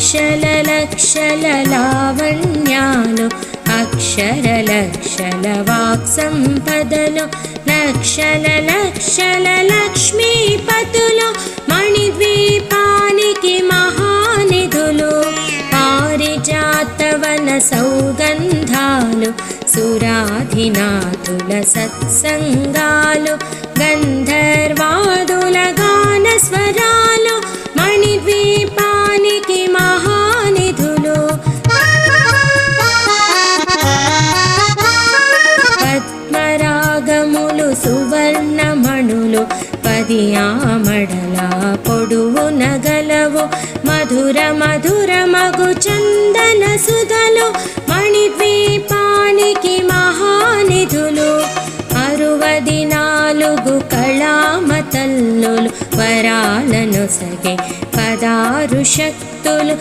లక్షల లక్షల లావణ్యాలు అక్షర లక్షల వాక్ సంపదలు లక్షల లక్షల లక్ష్మీపతులు మణిద్వీపానికి మహానిధులు పారిజాతవన సౌగంధాలు సురాధినాథుల సత్సంగాలు గంధర్వాదుల గాన స్వరాలు మణిద్వీపానికి మహానిధులు పద్మరాగములు సువర్ణమణులు 10 ఆమడల పొడువు నగలవు మధుర మధుర మగు చందన సుధలు మణిద్వీపానికి మహానిధులు 64 కళామతల్లులు వరాలను సగే 16 శక్తులు